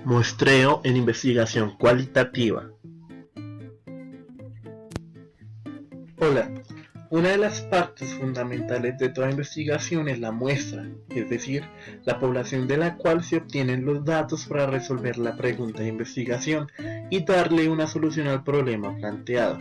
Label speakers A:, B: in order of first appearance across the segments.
A: Muestreo en investigación cualitativa. Hola, una de las partes fundamentales de toda investigación es la muestra, es decir, la población de la cual se obtienen los datos para resolver la pregunta de investigación y darle una solución al problema planteado.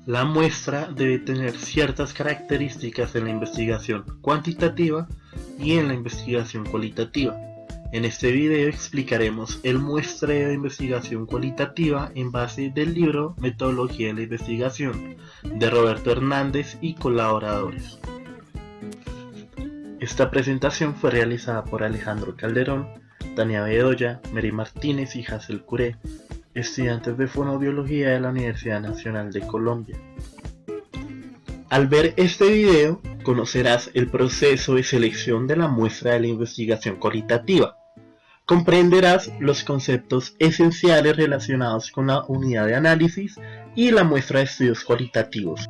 A: La muestra debe tener ciertas características en la investigación cuantitativa y en la investigación cualitativa. En este video explicaremos el muestreo de investigación cualitativa en base del libro Metodología de la Investigación de Roberto Hernández y colaboradores. Esta presentación fue realizada por Alejandro Calderón, Tania Bedoya, Mary Martínez y Hazel Curé, estudiantes de Fonoaudiología de la Universidad Nacional de Colombia. Al ver este video, conocerás el proceso de selección de la muestra de la investigación cualitativa. Comprenderás los conceptos esenciales relacionados con la unidad de análisis y la muestra de estudios cualitativos.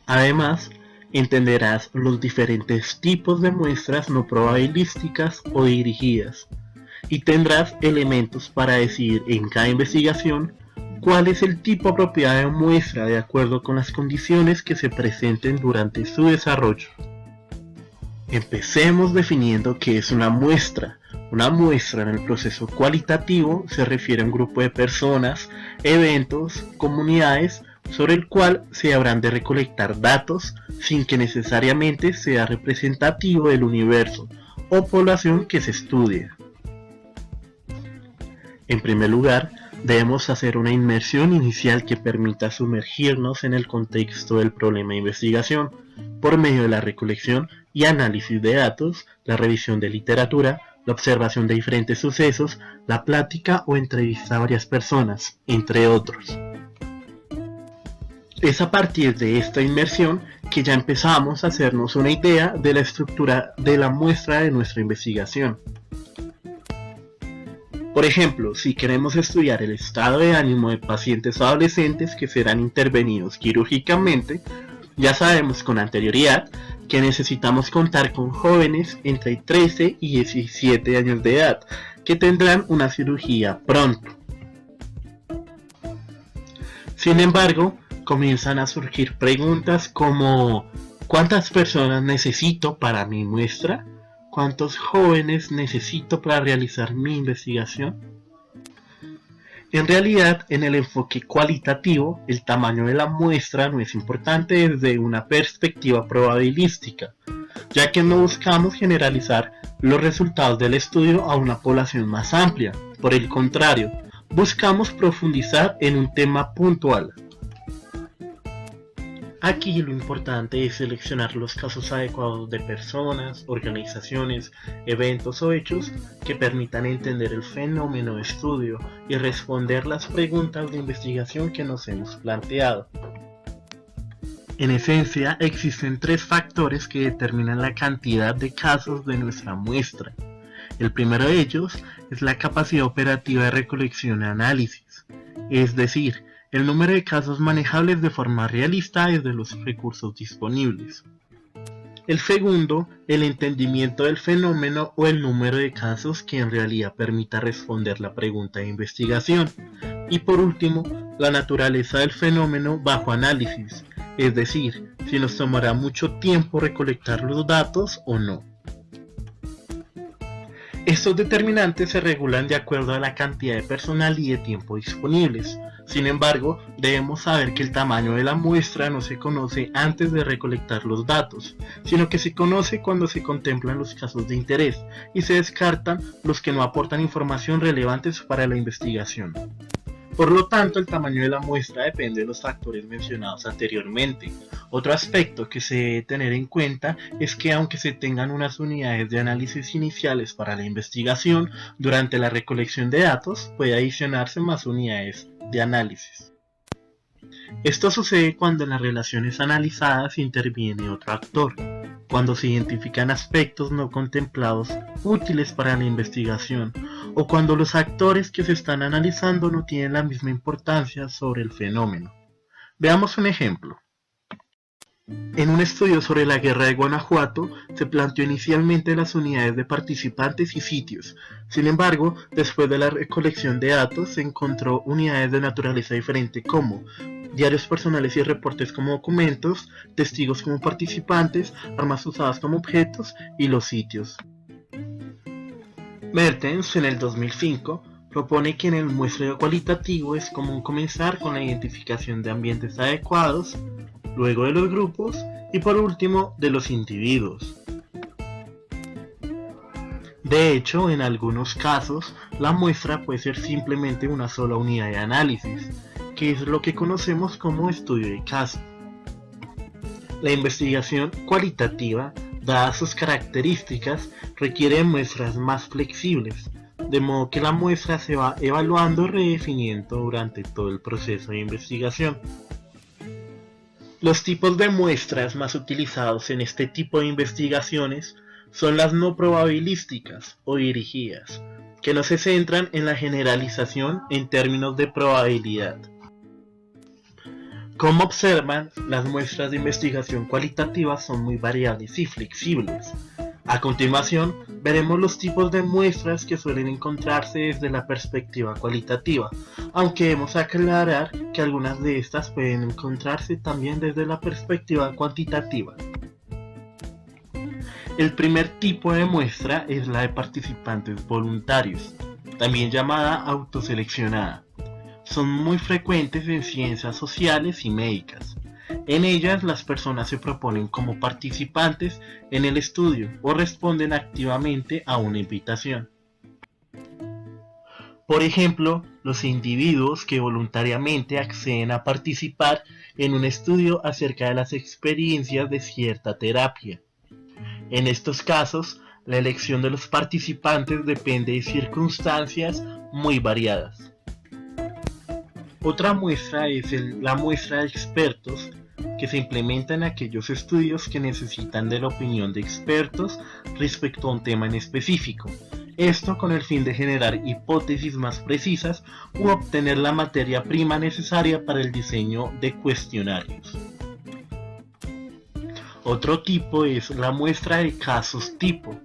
A: Además, entenderás los diferentes tipos de muestras no probabilísticas o dirigidas, y tendrás elementos para decidir en cada investigación cuál es el tipo apropiado de muestra de acuerdo con las condiciones que se presenten durante su desarrollo. Empecemos definiendo qué es una muestra. Una muestra en el proceso cualitativo se refiere a un grupo de personas, eventos, comunidades, sobre el cual se habrán de recolectar datos sin que necesariamente sea representativo del universo o población que se estudie. En primer lugar, debemos hacer una inmersión inicial que permita sumergirnos en el contexto del problema de investigación por medio de la recolección y análisis de datos, la revisión de literatura, la observación de diferentes sucesos, la plática o entrevista a varias personas, entre otros. Es a partir de esta inmersión que ya empezamos a hacernos una idea de la estructura de la muestra de nuestra investigación. Por ejemplo, si queremos estudiar el estado de ánimo de pacientes adolescentes que serán intervenidos quirúrgicamente, ya sabemos con anterioridad que necesitamos contar con jóvenes entre 13 y 17 años de edad que tendrán una cirugía pronto. Sin embargo, comienzan a surgir preguntas como ¿cuántas personas necesito para mi muestra? ¿Cuántos jóvenes necesito para realizar mi investigación? En realidad, en el enfoque cualitativo, el tamaño de la muestra no es importante desde una perspectiva probabilística, ya que no buscamos generalizar los resultados del estudio a una población más amplia. Por el contrario, buscamos profundizar en un tema puntual. Aquí lo importante es seleccionar los casos adecuados de personas, organizaciones, eventos o hechos que permitan entender el fenómeno de estudio y responder las preguntas de investigación que nos hemos planteado. En esencia, existen tres factores que determinan la cantidad de casos de nuestra muestra. El primero de ellos es la capacidad operativa de recolección y análisis, es decir, el número de casos manejables de forma realista desde los recursos disponibles. El segundo, el entendimiento del fenómeno o el número de casos que en realidad permita responder la pregunta de investigación. Y por último, la naturaleza del fenómeno bajo análisis, es decir, si nos tomará mucho tiempo recolectar los datos o no. Estos determinantes se regulan de acuerdo a la cantidad de personal y de tiempo disponibles. Sin embargo, debemos saber que el tamaño de la muestra no se conoce antes de recolectar los datos, sino que se conoce cuando se contemplan los casos de interés y se descartan los que no aportan información relevante para la investigación. Por lo tanto, el tamaño de la muestra depende de los factores mencionados anteriormente. Otro aspecto que se debe tener en cuenta es que aunque se tengan unas unidades de análisis iniciales para la investigación, durante la recolección de datos puede adicionarse más unidades de análisis. Esto sucede cuando en las relaciones analizadas interviene otro actor, cuando se identifican aspectos no contemplados útiles para la investigación, o cuando los actores que se están analizando no tienen la misma importancia sobre el fenómeno. Veamos un ejemplo. En un estudio sobre la guerra de Guanajuato, se planteó inicialmente las unidades de participantes y sitios. Sin embargo, después de la recolección de datos, se encontró unidades de naturaleza diferente como diarios personales y reportes como documentos, testigos como participantes, armas usadas como objetos y los sitios. Mertens, en el 2005, propone que en el muestreo cualitativo es común comenzar con la identificación de ambientes adecuados, luego de los grupos y por último de los individuos. De hecho, en algunos casos, la muestra puede ser simplemente una sola unidad de análisis, que es lo que conocemos como estudio de caso. La investigación cualitativa, dadas sus características, requiere muestras más flexibles, de modo que la muestra se va evaluando y redefiniendo durante todo el proceso de investigación. Los tipos de muestras más utilizados en este tipo de investigaciones son las no probabilísticas o dirigidas, que no se centran en la generalización en términos de probabilidad. Como observan, las muestras de investigación cualitativa son muy variables y flexibles. A continuación, veremos los tipos de muestras que suelen encontrarse desde la perspectiva cualitativa, aunque debemos aclarar que algunas de estas pueden encontrarse también desde la perspectiva cuantitativa. El primer tipo de muestra es la de participantes voluntarios, también llamada autoseleccionada. Son muy frecuentes en ciencias sociales y médicas. En ellas, las personas se proponen como participantes en el estudio o responden activamente a una invitación. Por ejemplo, los individuos que voluntariamente acceden a participar en un estudio acerca de las experiencias de cierta terapia. En estos casos, la elección de los participantes depende de circunstancias muy variadas. Otra muestra es la muestra de expertos, que se implementa en aquellos estudios que necesitan de la opinión de expertos respecto a un tema en específico. Esto con el fin de generar hipótesis más precisas u obtener la materia prima necesaria para el diseño de cuestionarios. Otro tipo es la muestra de casos tipo,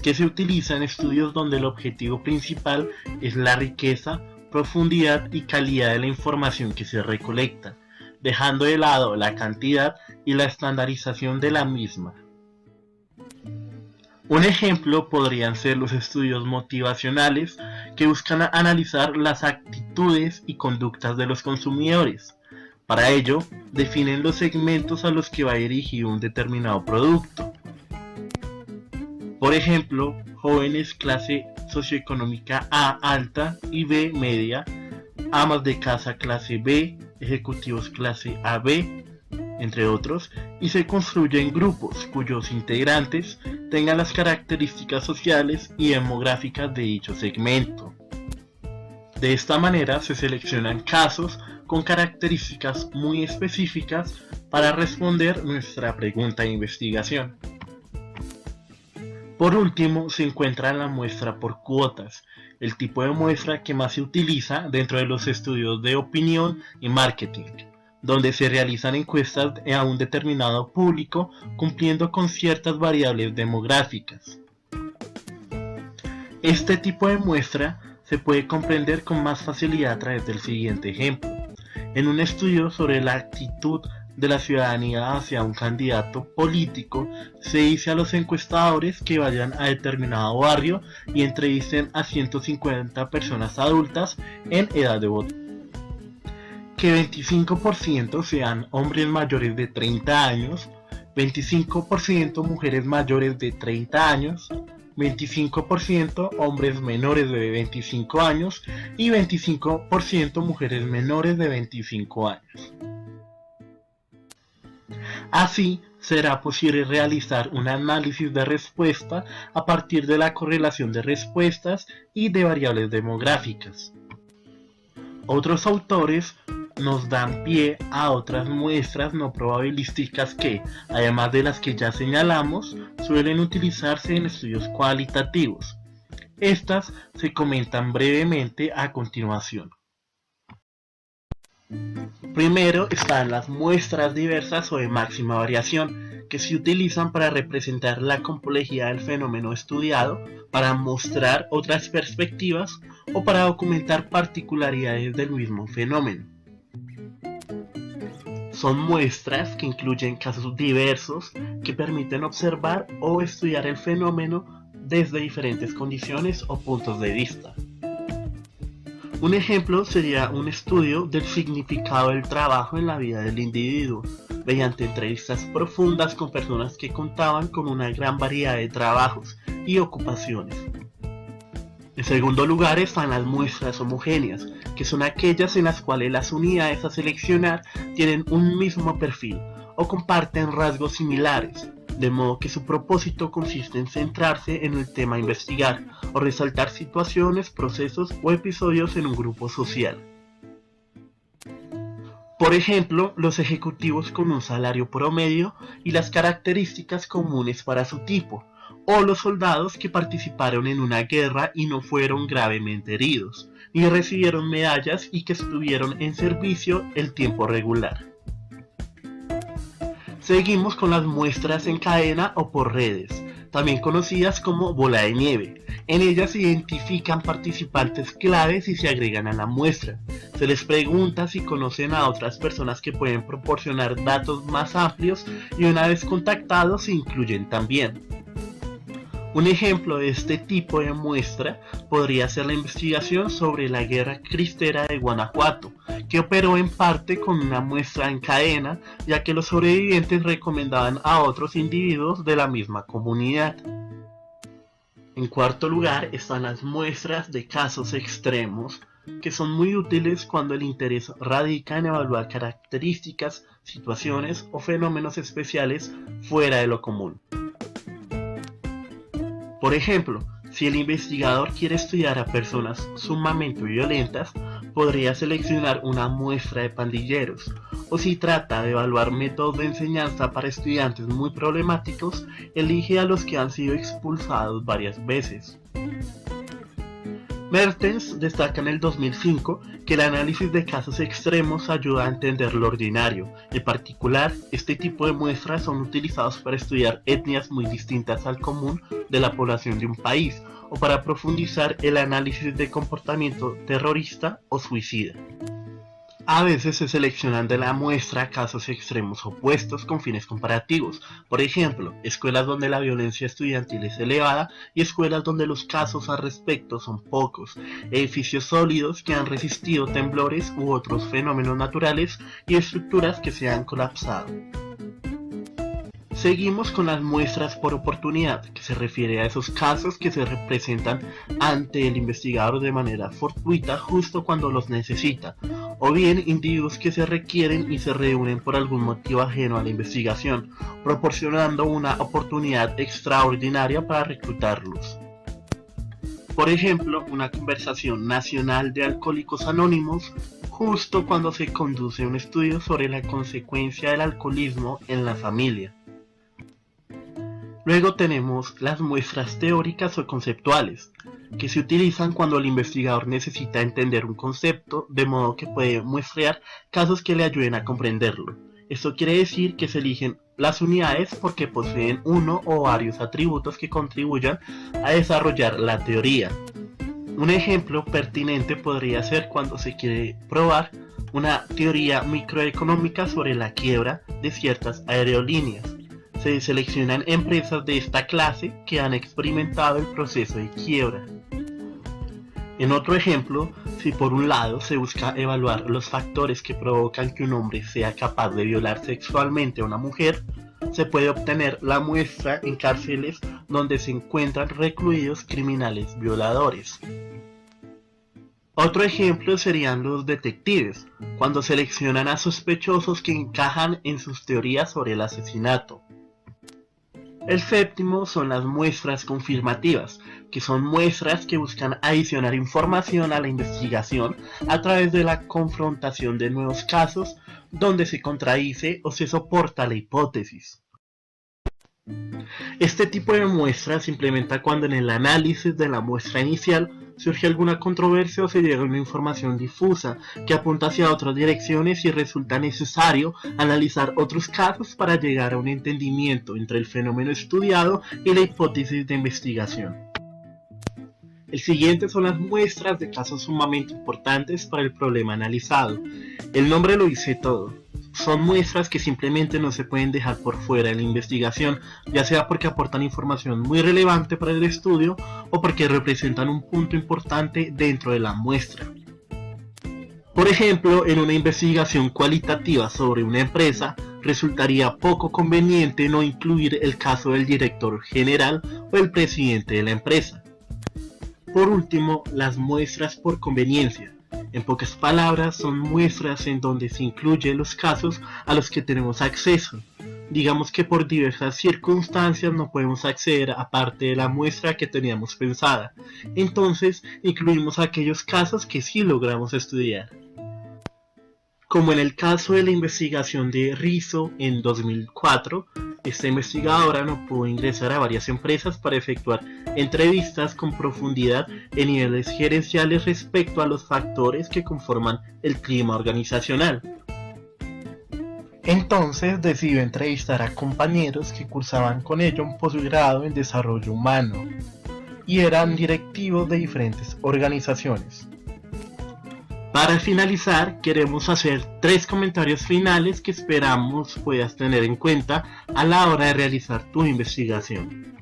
A: que se utiliza en estudios donde el objetivo principal es la riqueza, profundidad y calidad de la información que se recolecta, dejando de lado la cantidad y la estandarización de la misma. Un ejemplo podrían ser los estudios motivacionales que buscan analizar las actitudes y conductas de los consumidores. Para ello, definen los segmentos a los que va dirigido un determinado producto. Por ejemplo, jóvenes clase socioeconómica A alta y B media, amas de casa clase B, ejecutivos clase AB, entre otros, y se construyen grupos cuyos integrantes tengan las características sociales y demográficas de dicho segmento. De esta manera se seleccionan casos con características muy específicas para responder nuestra pregunta de investigación. Por último, se encuentra la muestra por cuotas, el tipo de muestra que más se utiliza dentro de los estudios de opinión y marketing, donde se realizan encuestas a un determinado público cumpliendo con ciertas variables demográficas. Este tipo de muestra se puede comprender con más facilidad a través del siguiente ejemplo. En un estudio sobre la actitud de la ciudadanía hacia un candidato político, se dice a los encuestadores que vayan a determinado barrio y entrevisten a 150 personas adultas en edad de voto. Que 25% sean hombres mayores de 30 años, 25% mujeres mayores de 30 años, 25% hombres menores de 25 años y 25% mujeres menores de 25 años. Así, será posible realizar un análisis de respuesta a partir de la correlación de respuestas y de variables demográficas. Otros autores nos dan pie a otras muestras no probabilísticas que, además de las que ya señalamos, suelen utilizarse en estudios cualitativos. Estas se comentan brevemente a continuación. Primero están las muestras diversas o de máxima variación, que se utilizan para representar la complejidad del fenómeno estudiado, para mostrar otras perspectivas o para documentar particularidades del mismo fenómeno. Son muestras que incluyen casos diversos que permiten observar o estudiar el fenómeno desde diferentes condiciones o puntos de vista. Un ejemplo sería un estudio del significado del trabajo en la vida del individuo, mediante entrevistas profundas con personas que contaban con una gran variedad de trabajos y ocupaciones. En segundo lugar están las muestras homogéneas, que son aquellas en las cuales las unidades a seleccionar tienen un mismo perfil o comparten rasgos similares, de modo que su propósito consiste en centrarse en el tema a investigar o resaltar situaciones, procesos o episodios en un grupo social. Por ejemplo, los ejecutivos con un salario promedio y las características comunes para su tipo, o los soldados que participaron en una guerra y no fueron gravemente heridos, ni recibieron medallas y que estuvieron en servicio el tiempo regular. Seguimos con las muestras en cadena o por redes, también conocidas como bola de nieve. En ellas se identifican participantes claves y se agregan a la muestra. Se les pregunta si conocen a otras personas que pueden proporcionar datos más amplios y una vez contactados se incluyen también. Un ejemplo de este tipo de muestra podría ser la investigación sobre la guerra cristera de Guanajuato, que operó en parte con una muestra en cadena, ya que los sobrevivientes recomendaban a otros individuos de la misma comunidad. En cuarto lugar están las muestras de casos extremos, que son muy útiles cuando el interés radica en evaluar características, situaciones o fenómenos especiales fuera de lo común. Por ejemplo, si el investigador quiere estudiar a personas sumamente violentas, podría seleccionar una muestra de pandilleros, o si trata de evaluar métodos de enseñanza para estudiantes muy problemáticos, elige a los que han sido expulsados varias veces. Mertens destaca en el 2005 que el análisis de casos extremos ayuda a entender lo ordinario. En particular, este tipo de muestras son utilizados para estudiar etnias muy distintas al común de la población de un país o para profundizar el análisis de comportamiento terrorista o suicida. A veces se seleccionan de la muestra casos extremos opuestos con fines comparativos, por ejemplo, escuelas donde la violencia estudiantil es elevada y escuelas donde los casos al respecto son pocos, edificios sólidos que han resistido temblores u otros fenómenos naturales y estructuras que se han colapsado. Seguimos con las muestras por oportunidad, que se refiere a esos casos que se representan ante el investigador de manera fortuita justo cuando los necesita, o bien individuos que se requieren y se reúnen por algún motivo ajeno a la investigación, proporcionando una oportunidad extraordinaria para reclutarlos. Por ejemplo, una conversación nacional de Alcohólicos Anónimos, justo cuando se conduce un estudio sobre la consecuencia del alcoholismo en la familia. Luego tenemos las muestras teóricas o conceptuales, que se utilizan cuando el investigador necesita entender un concepto, de modo que puede muestrear casos que le ayuden a comprenderlo. Esto quiere decir que se eligen las unidades porque poseen uno o varios atributos que contribuyan a desarrollar la teoría. Un ejemplo pertinente podría ser cuando se quiere probar una teoría microeconómica sobre la quiebra de ciertas aerolíneas. Se seleccionan empresas de esta clase que han experimentado el proceso de quiebra. En otro ejemplo, si por un lado se busca evaluar los factores que provocan que un hombre sea capaz de violar sexualmente a una mujer, se puede obtener la muestra en cárceles donde se encuentran recluidos criminales violadores. Otro ejemplo serían los detectives, cuando seleccionan a sospechosos que encajan en sus teorías sobre el asesinato. El séptimo son las muestras confirmativas, que son muestras que buscan adicionar información a la investigación a través de la confrontación de nuevos casos donde se contradice o se soporta la hipótesis. Este tipo de muestra se implementa cuando en el análisis de la muestra inicial surge alguna controversia o se llega a una información difusa que apunta hacia otras direcciones y resulta necesario analizar otros casos para llegar a un entendimiento entre el fenómeno estudiado y la hipótesis de investigación. El siguiente son las muestras de casos sumamente importantes para el problema analizado. El nombre lo dice todo. Son muestras que simplemente no se pueden dejar por fuera de la investigación, ya sea porque aportan información muy relevante para el estudio o porque representan un punto importante dentro de la muestra. Por ejemplo, en una investigación cualitativa sobre una empresa, resultaría poco conveniente no incluir el caso del director general o el presidente de la empresa. Por último, las muestras por conveniencia. En pocas palabras, son muestras en donde se incluyen los casos a los que tenemos acceso. Digamos que por diversas circunstancias no podemos acceder a parte de la muestra que teníamos pensada. Entonces, incluimos aquellos casos que sí logramos estudiar. Como en el caso de la investigación de Rizzo en 2004, esta investigadora no pudo ingresar a varias empresas para efectuar entrevistas con profundidad en niveles gerenciales respecto a los factores que conforman el clima organizacional. Entonces decidió entrevistar a compañeros que cursaban con ella un posgrado en desarrollo humano y eran directivos de diferentes organizaciones. Para finalizar, queremos hacer 3 comentarios finales que esperamos puedas tener en cuenta a la hora de realizar tu investigación.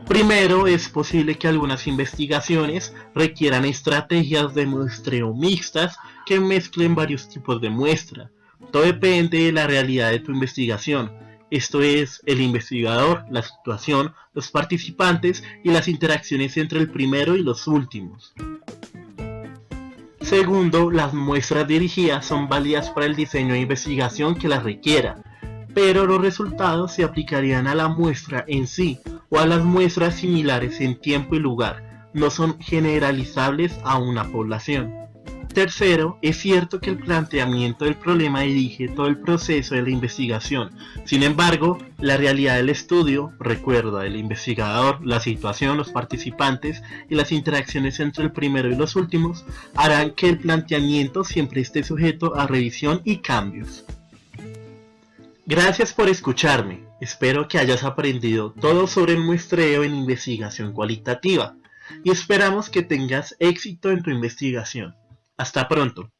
A: Primero, es posible que algunas investigaciones requieran estrategias de muestreo mixtas que mezclen varios tipos de muestra. Todo depende de la realidad de tu investigación. Esto es, el investigador, la situación, los participantes y las interacciones entre el primero y los últimos. Segundo, las muestras dirigidas son válidas para el diseño de investigación que las requiera, pero los resultados se aplicarían a la muestra en sí o a las muestras similares en tiempo y lugar, no son generalizables a una población. Tercero, es cierto que el planteamiento del problema dirige todo el proceso de la investigación. Sin embargo, la realidad del estudio, recuerda, el investigador, la situación, los participantes y las interacciones entre el primero y los últimos, harán que el planteamiento siempre esté sujeto a revisión y cambios. Gracias por escucharme. Espero que hayas aprendido todo sobre el muestreo en investigación cualitativa y esperamos que tengas éxito en tu investigación. Hasta pronto.